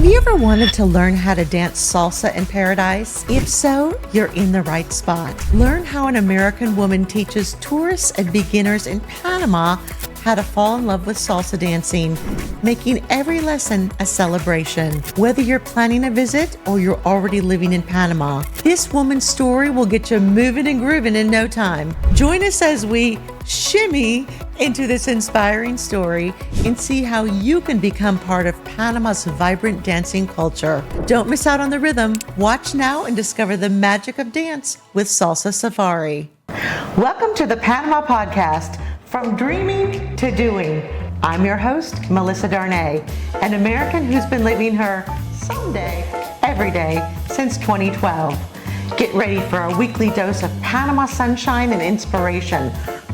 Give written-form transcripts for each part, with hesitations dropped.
Have you ever wanted to learn how to dance salsa in paradise? If so, you're in the right spot. Learn how an American woman teaches tourists and beginners in Panama how to fall in love with salsa dancing, making every lesson a celebration. Whether you're planning a visit or you're already living in Panama, this woman's story will get you moving and grooving in no time. Join us as we shimmy into this inspiring story and see how you can become part of Panama's vibrant dancing culture. Don't miss out on the rhythm. Watch now and discover the magic of dance with Salsa Safari. Welcome to the Panama Podcast, from dreaming to doing. I'm your host, Melissa Darnay, an American who's been living her someday, every day since 2012. Get ready for a weekly dose of Panama sunshine and inspiration,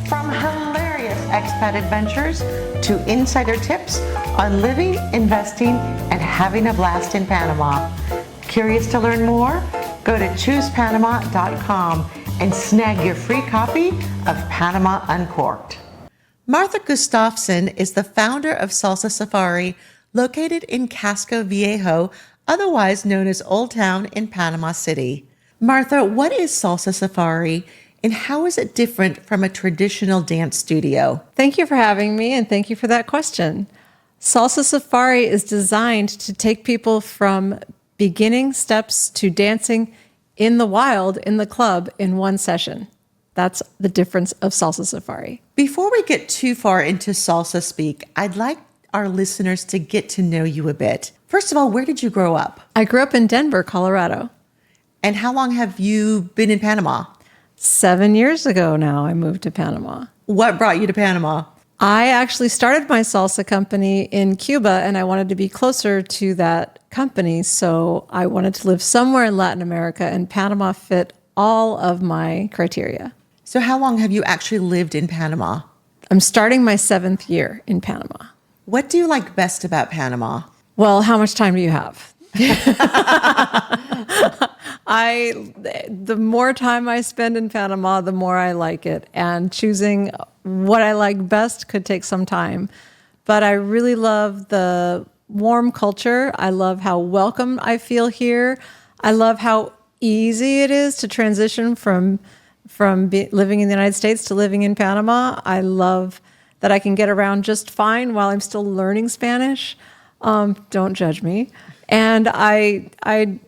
from hilarious expat adventures to insider tips on living, investing, and having a blast in Panama. Curious to learn more? Go to choosepanama.com and snag your free copy of Panama Uncorked. Martha Gustafson is the founder of Salsa Safari, located in Casco Viejo, otherwise known as Old Town in Panama City. Martha, what is Salsa Safari, and how is it different from a traditional dance studio? Thank you for having me, and thank you for that question. Salsa Safari is designed to take people from beginning steps to dancing in the wild, in the club, in one session. That's the difference of Salsa Safari. Before we get too far into salsa speak, I'd like our listeners to get to know you a bit. First of all, where did you grow up? I grew up in Denver, Colorado. And how long have you been in Panama? 7 years ago now, I moved to Panama. What brought you to Panama? I actually started my salsa company in Cuba, and I wanted to be closer to that company. So I wanted to live somewhere in Latin America, and Panama fit all of my criteria. So how long have you actually lived in Panama? I'm starting my 7th year in Panama. What do you like best about Panama? Well, how much time do you have? The more time I spend in Panama, the more I like it. And choosing what I like best could take some time. But I really love the warm culture. I love how welcome I feel here. I love how easy it is to transition from living in the United States to living in Panama. I love that I can get around just fine while I'm still learning Spanish. Don't judge me. And I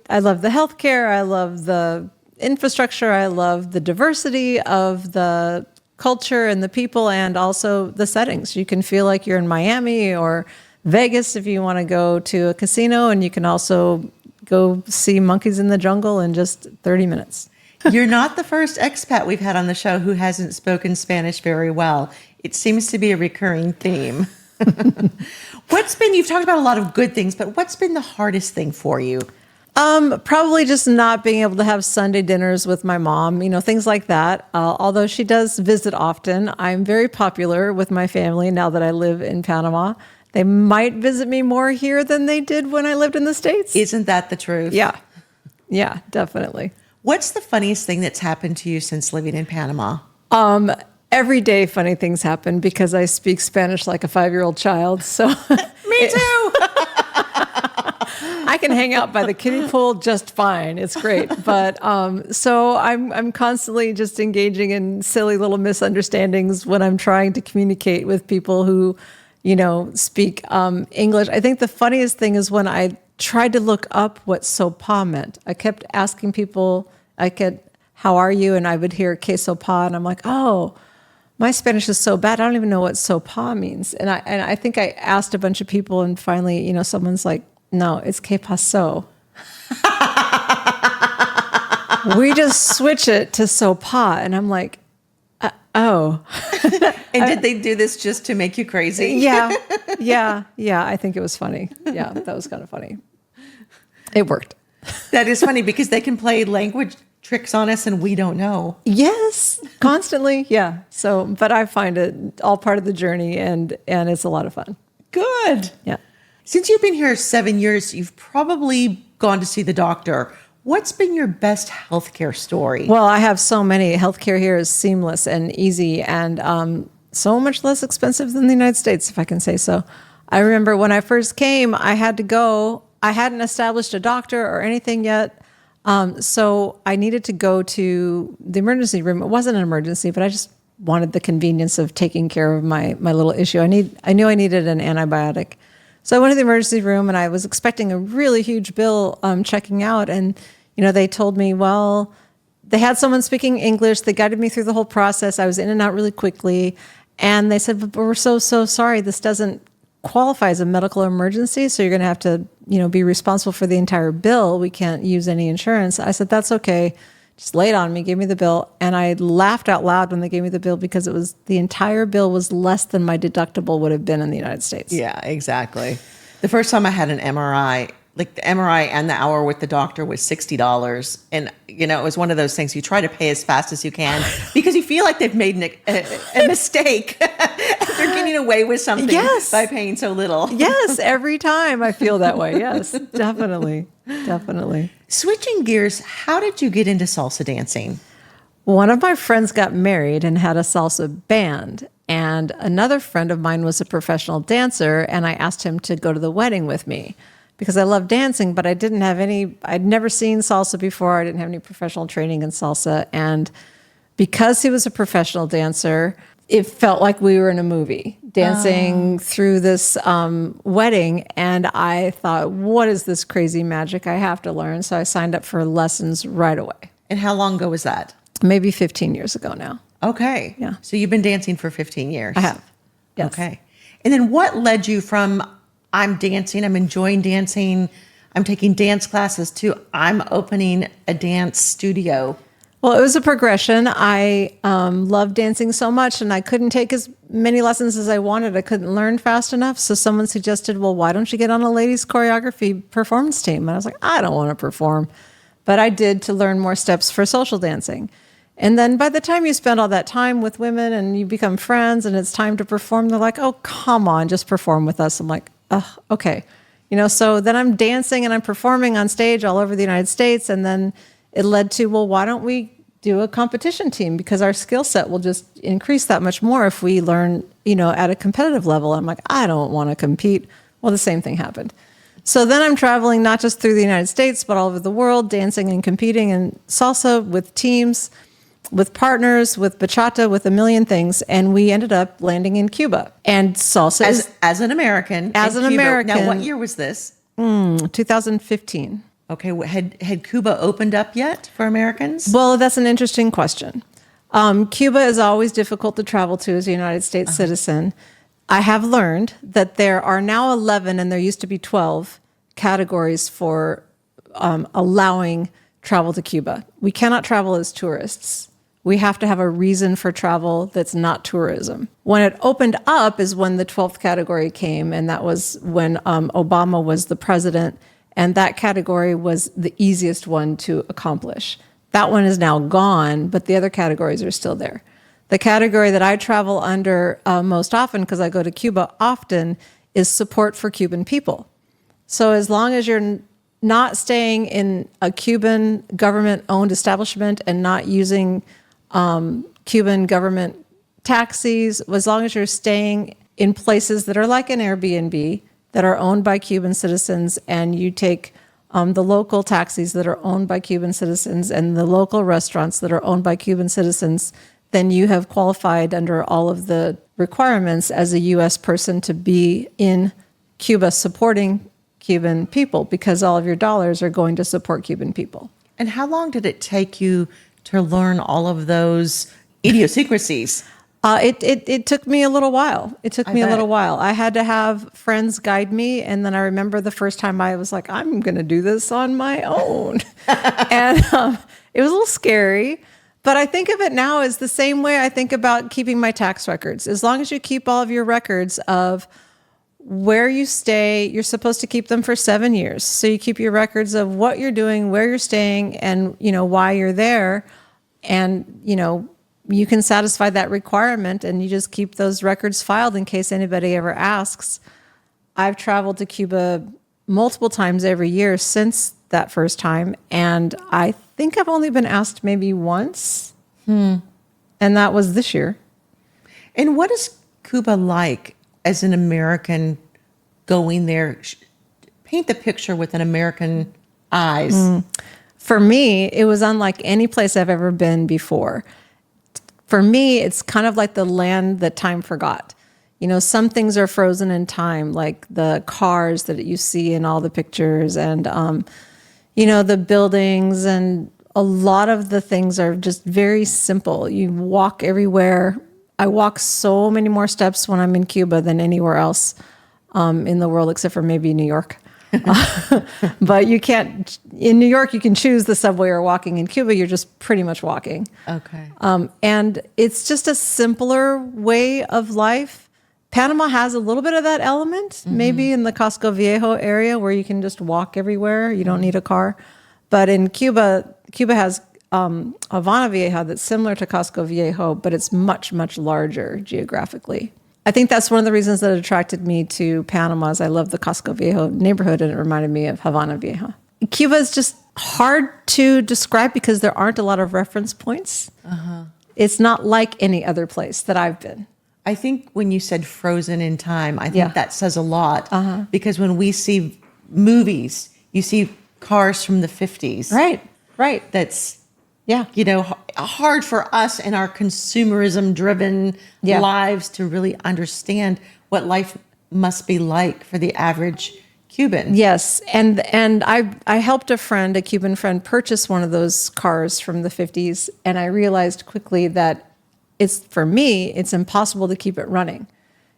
love the healthcare. I love the infrastructure. I love the diversity of the culture and the people, and also the settings. You can feel like you're in Miami or Vegas if you want to go to a casino, and you can also go see monkeys in the jungle in just 30 minutes. You're not the first expat we've had on the show who hasn't spoken Spanish very well. It seems to be a recurring theme. You've talked about a lot of good things, but what's been the hardest thing for you? Probably just not being able to have Sunday dinners with my mom, things like that. Although she does visit often, I'm very popular with my family now that I live in Panama. They might visit me more here than they did when I lived in the States. Isn't that the truth? Yeah, definitely. What's the funniest thing that's happened to you since living in Panama? Every day funny things happen because I speak Spanish like a 5-year-old child. So Me too. I can hang out by the kiddie pool just fine. It's great. But so I'm constantly just engaging in silly little misunderstandings when I'm trying to communicate with people who, speak English. I think the funniest thing is when I tried to look up what sopa meant. I kept asking people, how are you? And I would hear que sopa, and I'm like, oh, my Spanish is so bad, I don't even know what sopa means. And I think I asked a bunch of people, and finally, someone's like, no, it's que pasó. We just switch it to sopa. And I'm like, oh. And did they do this just to make you crazy? Yeah. I think it was funny. Yeah, that was kind of funny. It worked. That is funny because they can play language tricks on us and we don't know. Yes, constantly. Yeah. So, but I find it all part of the journey, and it's a lot of fun. Good. Yeah. Since you've been here 7 years, you've probably gone to see the doctor. What's been your best healthcare story? Well, I have so many. Healthcare here is seamless and easy, and so much less expensive than the United States, if I can say so. I remember when I first came, I had to go I hadn't established a doctor or anything yet. So I needed to go to the emergency room. It wasn't an emergency, but I just wanted the convenience of taking care of my little issue. I knew I needed an antibiotic. So I went to the emergency room and I was expecting a really huge bill checking out. And, they told me, well, they had someone speaking English. They guided me through the whole process. I was in and out really quickly. And they said, but we're so sorry. This doesn't qualify as a medical emergency. So you're going to have to, be responsible for the entire bill. We can't use any insurance. I said, that's okay. Just lay it on me, gave me the bill. And I laughed out loud when they gave me the bill because the entire bill was less than my deductible would have been in the United States. Yeah, exactly. The first time I had an MRI, like the MRI and the hour with the doctor was $60. And, it was one of those things you try to pay as fast as you can because you feel like they've made a mistake. They're getting away with something by paying so little. Yes, every time I feel that way. Yes, definitely. Switching gears, how did you get into salsa dancing? One of my friends got married and had a salsa band. And another friend of mine was a professional dancer. And I asked him to go to the wedding with me because I love dancing, but I'd never seen salsa before. I didn't have any professional training in salsa. And because he was a professional dancer, it felt like we were in a movie dancing through this wedding. And I thought, what is this crazy magic I have to learn? So I signed up for lessons right away. And how long ago was that? Maybe 15 years ago now. Okay. Yeah. So you've been dancing for 15 years. I have. Yes. Okay. And then what led you from I'm dancing, I'm enjoying dancing, I'm taking dance classes to I'm opening a dance studio? Well, it was a progression. I loved dancing so much and I couldn't take as many lessons as I wanted. I couldn't learn fast enough. So someone suggested, well, why don't you get on a ladies choreography performance team? And I was like, I don't want to perform. But I did to learn more steps for social dancing. And then by the time you spend all that time with women and you become friends and it's time to perform, they're like, oh, come on, just perform with us. I'm like, oh, okay. So then I'm dancing and I'm performing on stage all over the United States. And then it led to, well, why don't we do a competition team? Because our skill set will just increase that much more if we learn, at a competitive level. I'm like, I don't want to compete. Well, the same thing happened. So then I'm traveling not just through the United States, but all over the world, dancing and competing in salsa with teams, with partners, with bachata, with a million things. And we ended up landing in Cuba. And salsa as an American. As an Cuba. American. Now, what year was this? 2015. Okay. Had Cuba opened up yet for Americans? Well, that's an interesting question. Cuba is always difficult to travel to as a United States citizen. I have learned that there are now 11, and there used to be 12, categories for allowing travel to Cuba. We cannot travel as tourists. We have to have a reason for travel that's not tourism. When it opened up is when the 12th category came, and that was when Obama was the president, and that category was the easiest one to accomplish. That one is now gone, but the other categories are still there. The category that I travel under most often, because I go to Cuba often, is support for Cuban people. So as long as you're not staying in a Cuban government-owned establishment and not using Cuban government taxis, as long as you're staying in places that are like an Airbnb that are owned by Cuban citizens, and you take the local taxis that are owned by Cuban citizens and the local restaurants that are owned by Cuban citizens, then you have qualified under all of the requirements as a U.S. person to be in Cuba supporting Cuban people, because all of your dollars are going to support Cuban people. And how long did it take you to learn all of those idiosyncrasies? It took me a little while. I bet. I had to have friends guide me. And then I remember the first time I was like, I'm going to do this on my own. And it was a little scary. But I think of it now as the same way I think about keeping my tax records. As long as you keep all of your records of where you stay, you're supposed to keep them for 7 years. So you keep your records of what you're doing, where you're staying, and why you're there. And you can satisfy that requirement, and you just keep those records filed in case anybody ever asks. I've traveled to Cuba multiple times every year since that first time, and I think I've only been asked maybe once, and that was this year. And what is Cuba like as an American going there, paint the picture with an American eyes. For me, it was unlike any place I've ever been before. For me, it's kind of like the land that time forgot. Some things are frozen in time, like the cars that you see in all the pictures and, the buildings, and a lot of the things are just very simple. You walk everywhere. I walk so many more steps when I'm in Cuba than anywhere else in the world, except for maybe New York. But you can't, in New York, you can choose the subway or walking. In Cuba, you're just pretty much walking. Okay. And it's just a simpler way of life. Panama has a little bit of that element, maybe in the Casco Viejo area where you can just walk everywhere. You don't need a car. But in Cuba has Havana Vieja that's similar to Casco Viejo, but it's much, much larger geographically. I think that's one of the reasons that attracted me to Panama is I love the Casco Viejo neighborhood, and it reminded me of Havana Vieja. Cuba is just hard to describe because there aren't a lot of reference points. It's not like any other place that I've been. I think when you said frozen in time, I think that says a lot because when we see movies, you see cars from the 50s. Right. That's, hard for us in our consumerism driven lives to really understand what life must be like for the average Cuban. Yes. And I helped a Cuban friend, purchase one of those cars from the 50s. And I realized quickly that for me, it's impossible to keep it running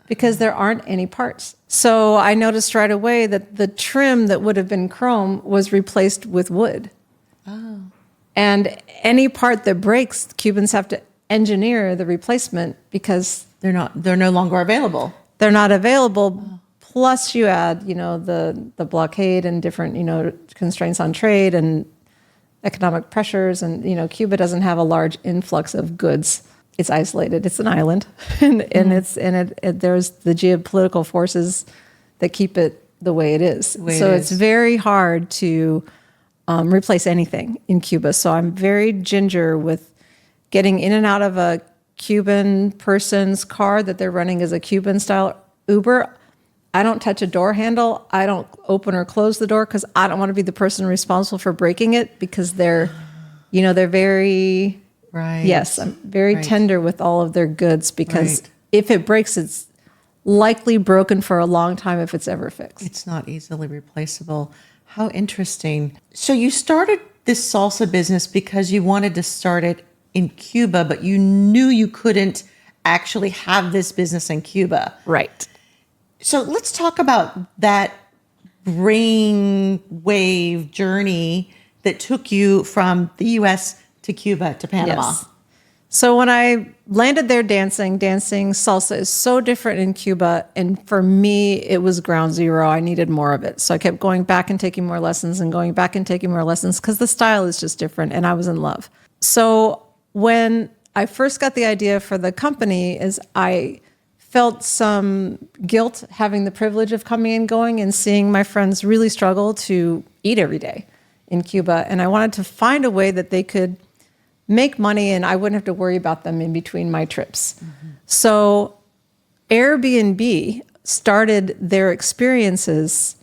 because there aren't any parts. So I noticed right away that the trim that would have been chrome was replaced with wood. Oh. And any part that breaks, Cubans have to engineer the replacement because they're no longer available. They're not available. Oh. Plus you add, the blockade and different, constraints on trade and economic pressures. And, Cuba doesn't have a large influx of goods. It's isolated. It's an island, and there's the geopolitical forces that keep it the way it is. It's very hard to replace anything in Cuba. So I'm very ginger with getting in and out of a Cuban person's car that they're running as a Cuban style Uber. I don't touch a door handle. I don't open or close the door because I don't want to be the person responsible for breaking it because they're very. Right. Yes, I'm very tender with all of their goods because if it breaks, it's likely broken for a long time if it's ever fixed. It's not easily replaceable. How interesting. So you started this salsa business because you wanted to start it in Cuba, but you knew you couldn't actually have this business in Cuba. Right. So let's talk about that brainwave journey that took you from the U.S. to Cuba to Panama. Yes. So when I landed there dancing salsa is so different in Cuba. And for me, it was ground zero. I needed more of it. So I kept going back and taking more lessons and going back and taking more lessons because the style is just different. And I was in love. So when I first got the idea for the company is I felt some guilt having the privilege of coming and going and seeing my friends really struggle to eat every day in Cuba. And I wanted to find a way that they could make money and I wouldn't have to worry about them in between my trips. So Airbnb started their experiences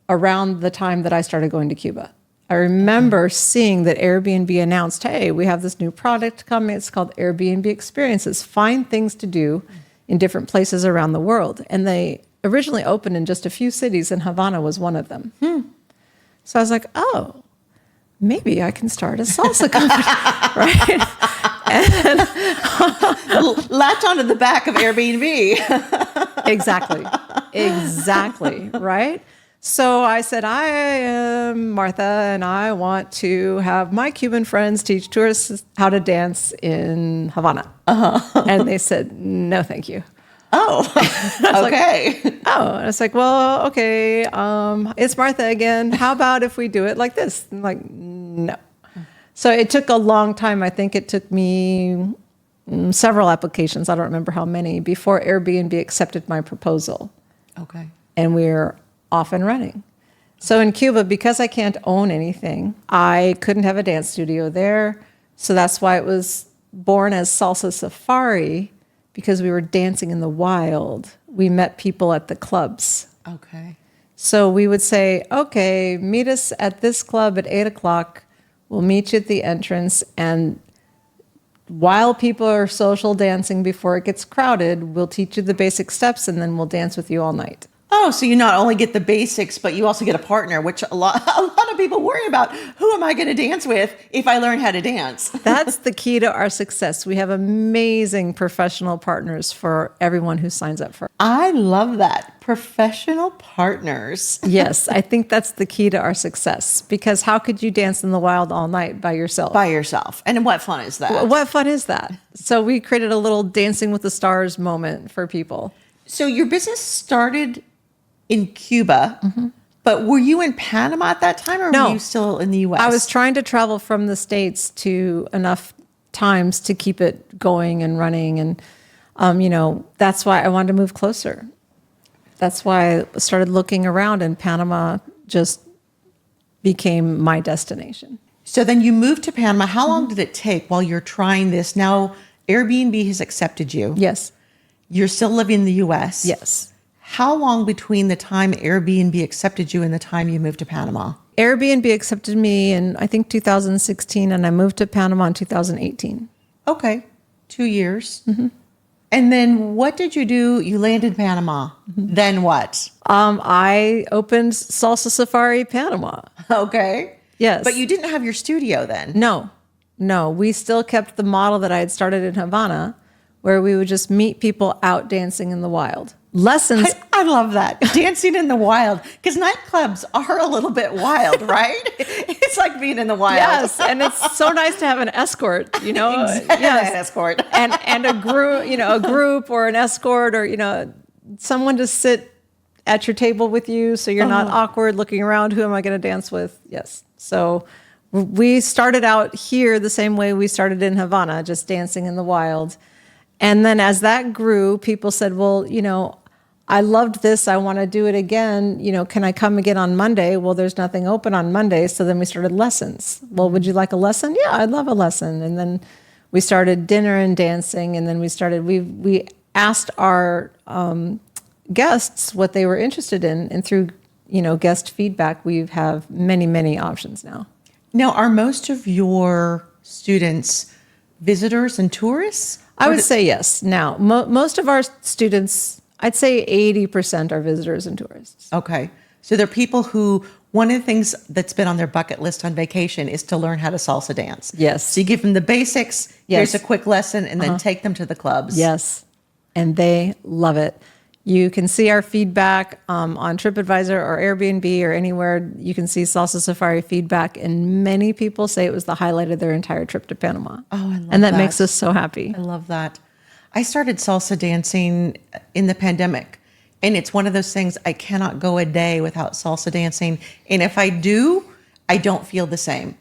around the time that I started going to Cuba. I remember seeing that Airbnb announced, hey, we have this new product coming. It's called Airbnb Experiences. Find things to do in different places around the world. And they originally opened in just a few cities and Havana was one of them. So I was like, oh, maybe I can start a salsa company, right? And latch onto the back of Airbnb. Exactly, right? So I said, I am Martha, and I want to have my Cuban friends teach tourists how to dance in Havana. And they said, no, thank you. Oh, okay. And I was like, well, okay, it's Martha again. How about if we do it like this? I'm like, no. So it took a long time. I think it took me several applications. I don't remember how many before Airbnb accepted my proposal. Okay. And we're off and running. So in Cuba, because I can't own anything, I couldn't have a dance studio there. So that's why it was born as Salsa Safari, because we were dancing in the wild. We met people at the clubs. Okay. So we would say, okay, meet us at this club at 8:00. We'll meet you at the entrance. And while people are social dancing before it gets crowded, we'll teach you the basic steps and then we'll dance with you all night. Oh, so you not only get the basics, but you also get a partner, which a lot of people worry about. Who am I going to dance with if I learn how to dance? That's the key to our success. We have amazing professional partners for everyone who signs up for. I love that. Professional partners. Yes, I think that's the key to our success, because how could you dance in the wild all night by yourself? By yourself. And what fun is that? What fun is that? So we created a little Dancing with the Stars moment for people. So your business started in Cuba, but were you in Panama at that time, or No. were you still in the U.S.? I was trying to travel from the States to enough times to keep it going and running. And, that's why I wanted to move closer. That's why I started looking around, and Panama just became my destination. So then you moved to Panama. How long did it take while you're trying this? Now Airbnb has accepted you. Yes. You're still living in the U.S. Yes. How long between the time Airbnb accepted you and the time you moved to Panama? Airbnb accepted me in, I think, 2016, and I moved to Panama in 2018. Okay, 2 years. And then what did you do? You landed in Panama. Then what? I opened Salsa Safari Panama. Okay. Yes. But you didn't have your studio then. No. We still kept the model that I had started in Havana, where we would just meet people out dancing in the wild. Lessons. I love that. Dancing in the wild. Because nightclubs are a little bit wild, right? It's like being in the wild. Yes, and it's so nice to have an escort, Exactly. Yes. An escort. and a group or an escort, or someone to sit at your table with you, so you're not awkward looking around. Who am I going to dance with? Yes. So we started out here the same way we started in Havana, just dancing in the wild. And then as that grew, people said, well, I loved this. I want to do it again. Can I come again on Monday? Well, there's nothing open on Monday. So then we started lessons. Well, would you like a lesson? Yeah, I'd love a lesson. And then we started dinner and dancing. And then we asked our guests what they were interested in. And through, guest feedback, we have many, many options now. Now, are most of your students visitors and tourists? I would say yes. Now, most of our students, I'd say 80% are visitors and tourists. Okay. So they're people who, one of the things that's been on their bucket list on vacation is to learn how to salsa dance. Yes. So you give them the basics, Yes. here's a quick lesson, and then take them to the clubs. Yes. And they love it. You can see our feedback on TripAdvisor or Airbnb or anywhere. You can see Salsa Safari feedback, and many people say it was the highlight of their entire trip to Panama. Oh, I love and that that. makes us so happy. I love that. I started salsa dancing in the pandemic, and it's one of those things I cannot go a day without salsa dancing. And if I do, I don't feel the same.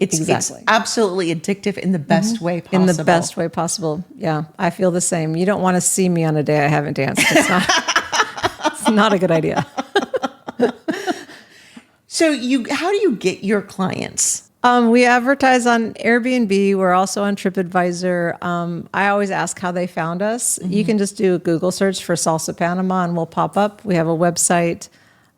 It's absolutely addictive in the best way possible. In the best way possible. Yeah, I feel the same. You don't want to see me on a day I haven't danced. It's not a good idea. So how do you get your clients? We advertise on Airbnb. We're also on TripAdvisor. I always ask how they found us. You can just do a Google search for Salsa Panama and we'll pop up. We have a website.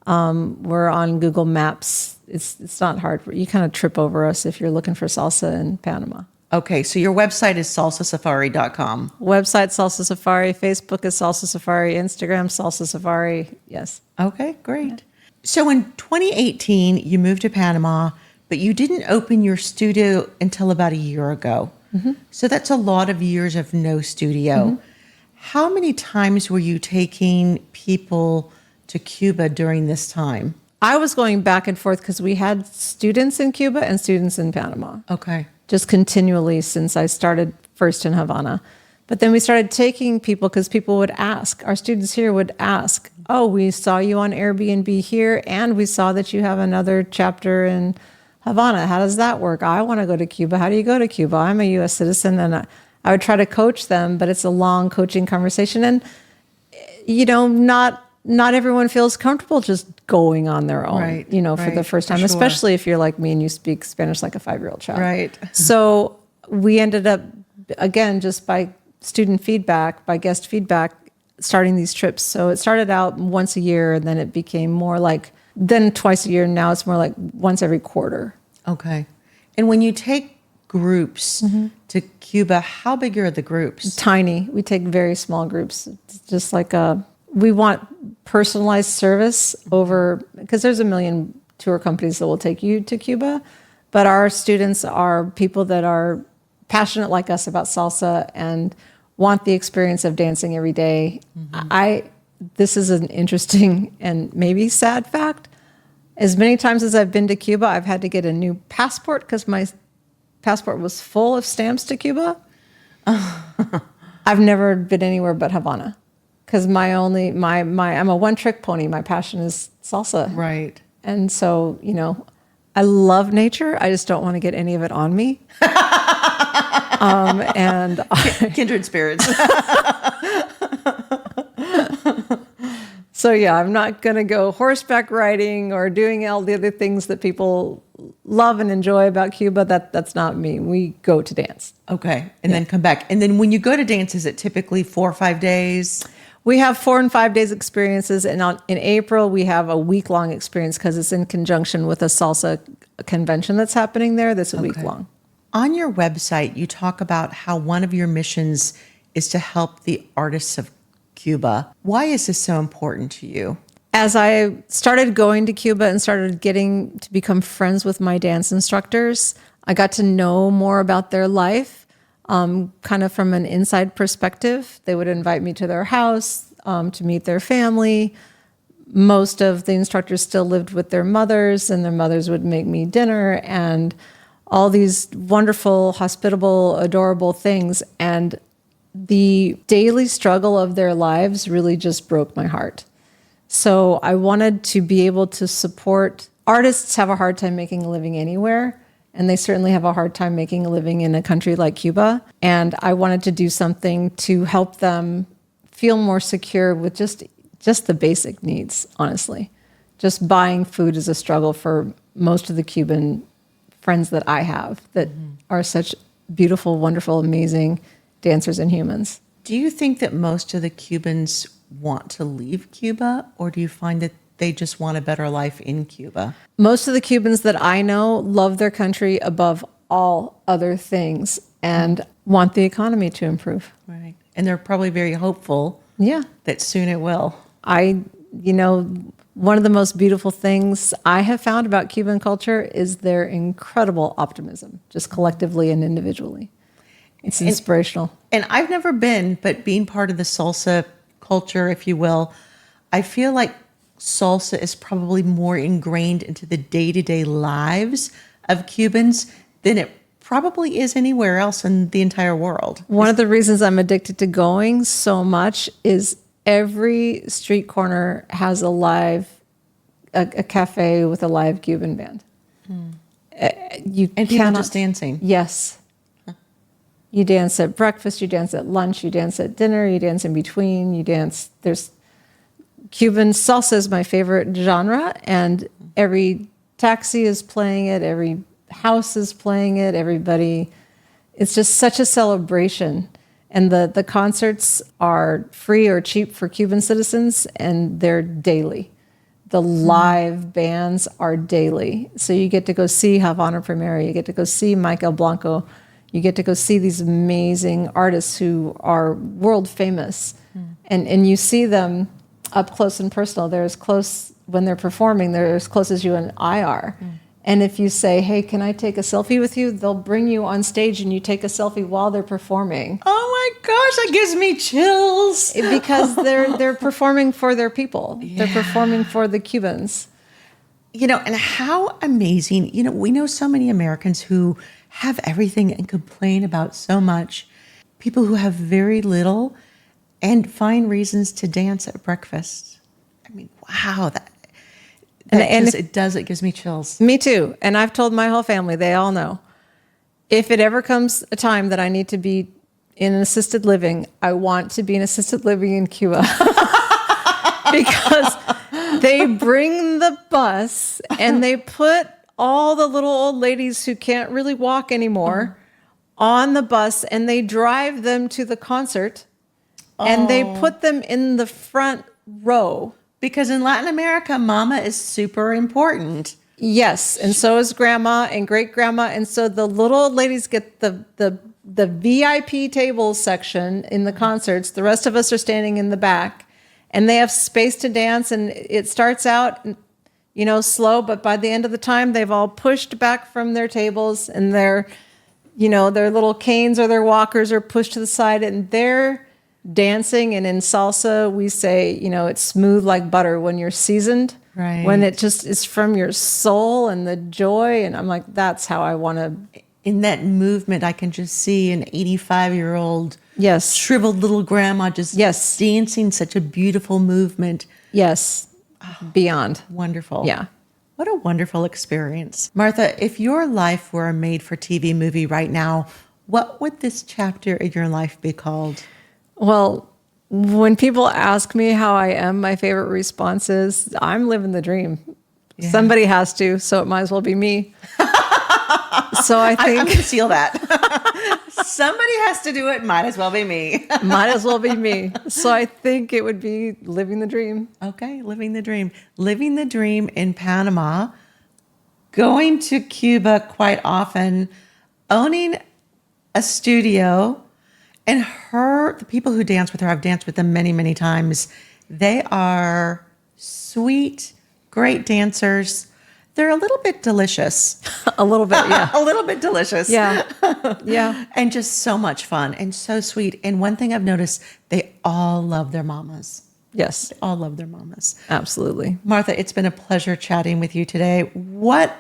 We're on Google Maps. It's not hard. You kind of trip over us if you're looking for salsa in Panama. Okay, so your website is salsasafari.com. Website Salsa Safari. Facebook is Salsa Safari. Instagram Salsa Safari. Yes. Okay, great. So in 2018, you moved to Panama, but you didn't open your studio until about a year ago. So that's a lot of years of no studio. How many times were you taking people to Cuba during this time? I was going back and forth because we had students in Cuba and students in Panama. Okay. Just continually since I started first in Havana. But then we started taking people because people would ask, our students here would ask, oh, we saw you on Airbnb here and we saw that you have another chapter in Havana. How does that work? I want to go to Cuba. How do you go to Cuba? I'm a U.S. citizen. And I would try to coach them, but it's a long coaching conversation. And, not everyone feels comfortable just going on their own, for the first time, especially if you're like me and you speak Spanish like a 5-year-old child. Right. So we ended up, again, just by student feedback, by guest feedback, starting these trips. So it started out once a year, and then it became more like, then twice a year. Now it's more like once every quarter. Okay. And when you take groups to Cuba, how big are the groups? Tiny. We take very small groups. It's just like we want personalized service over, because there's a million tour companies that will take you to Cuba, but our students are people that are passionate like us about salsa and want the experience of dancing every day. This is an interesting and maybe sad fact. As many times as I've been to Cuba, I've had to get a new passport because my passport was full of stamps to Cuba. I've never been anywhere but Havana because I'm a one-trick pony. My passion is salsa. Right. And so, I love nature. I just don't want to get any of it on me. Kindred spirits. So yeah, I'm not going to go horseback riding or doing all the other things that people love and enjoy about Cuba. That's not me. We go to dance. Okay. And then come back. And then when you go to dance, is it typically 4 or 5 days? We have 4 and 5 days experiences. And in April, we have a week-long experience because it's in conjunction with a salsa convention that's happening there. That's a week long. On your website, you talk about how one of your missions is to help the artists of Cuba. Why is this so important to you? As I started going to Cuba and started getting to become friends with my dance instructors, I got to know more about their life, kind of from an inside perspective. They would invite me to their house to meet their family. Most of the instructors still lived with their mothers, and their mothers would make me dinner and all these wonderful, hospitable, adorable things. And the daily struggle of their lives really just broke my heart. So I wanted to be able to support artists. Have a hard time making a living anywhere, and they certainly have a hard time making a living in a country like Cuba. And I wanted to do something to help them feel more secure with just the basic needs, honestly. Just buying food is a struggle for most of the Cuban friends that I have that are such beautiful, wonderful, amazing dancers and humans. Do you think that most of the Cubans want to leave Cuba, or do you find that they just want a better life in Cuba? Most of the Cubans that I know love their country above all other things and want the economy to improve. Right. And they're probably very hopeful that soon it will. One of the most beautiful things I have found about Cuban culture is their incredible optimism, just collectively and individually. It's inspirational. And I've never been, but being part of the salsa culture, if you will, I feel like salsa is probably more ingrained into the day-to-day lives of Cubans than it probably is anywhere else in the entire world. One of the reasons I'm addicted to going so much is every street corner has a cafe with a live Cuban band. And people just dancing. Yes. You dance at breakfast, you dance at lunch, you dance at dinner, you dance in between, there's Cuban salsa is my favorite genre, and every taxi is playing it, every house is playing it, it's just such a celebration. And the concerts are free or cheap for Cuban citizens, and they're daily. The live bands are daily. So you get to go see Havana Primera, you get to go see Michael Blanco, you get to go see these amazing artists who are world famous. And you see them up close and personal. They're as close, when they're performing, they're as close as you and I are. And if you say, hey, can I take a selfie with you? They'll bring you on stage and you take a selfie while they're performing. Oh my gosh, that gives me chills. Because they're performing for their people. Yeah. They're performing for the Cubans. And how amazing, we know so many Americans who have everything and complain about so much. People who have very little and find reasons to dance at breakfast. I mean, wow, it gives me chills. Me too. And I've told my whole family, they all know. If it ever comes a time that I need to be in an assisted living, I want to be in assisted living in Cuba. Because they bring the bus and they put all the little old ladies who can't really walk anymore on the bus, and they drive them to the concert. And they put them in the front row. Because in Latin America, mama is super important. Yes, and so is grandma and great grandma. And so the little old ladies get the VIP table section in the concerts. The rest of us are standing in the back, and they have space to dance. And it starts out, slow, but by the end of the time, they've all pushed back from their tables, and their little canes or their walkers are pushed to the side, and they're dancing. And in salsa, we say, it's smooth like butter when you're seasoned. Right. When it just is from your soul and the joy. And I'm like, that's how I want to. In that movement, I can just see an 85-year-old Yes. shriveled little grandma just Yes. dancing such a beautiful movement. Yes. Beyond. Wonderful. Yeah. What a wonderful experience. Martha, if your life were a made-for-TV movie right now, what would this chapter in your life be called? Well, when people ask me how I am, my favorite response is, I'm living the dream. Yeah. Somebody has to, so it might as well be me. So I think I'm going to steal that. Somebody has to do it. Might as well be me. might as well be me. So I think it would be living the dream. Okay, living the dream. Living the dream in Panama, going to Cuba quite often, owning a studio, and the people who dance with her, I've danced with them many, many times. They are sweet, great dancers. They're a little bit delicious. A little bit, yeah. A little bit delicious. Yeah. Yeah. And just so much fun and so sweet. And one thing I've noticed, they all love their mamas. Yes. They all love their mamas. Absolutely. Martha, it's been a pleasure chatting with you today. What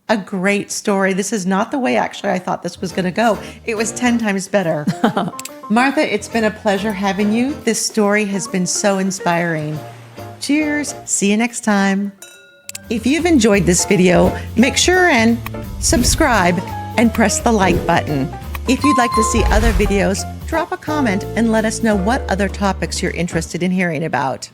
a great story. This is not the way actually I thought this was going to go. It was 10 times better. Martha, it's been a pleasure having you. This story has been so inspiring. Cheers. See you next time. If you've enjoyed this video, make sure and subscribe and press the like button. If you'd like to see other videos, drop a comment and let us know what other topics you're interested in hearing about.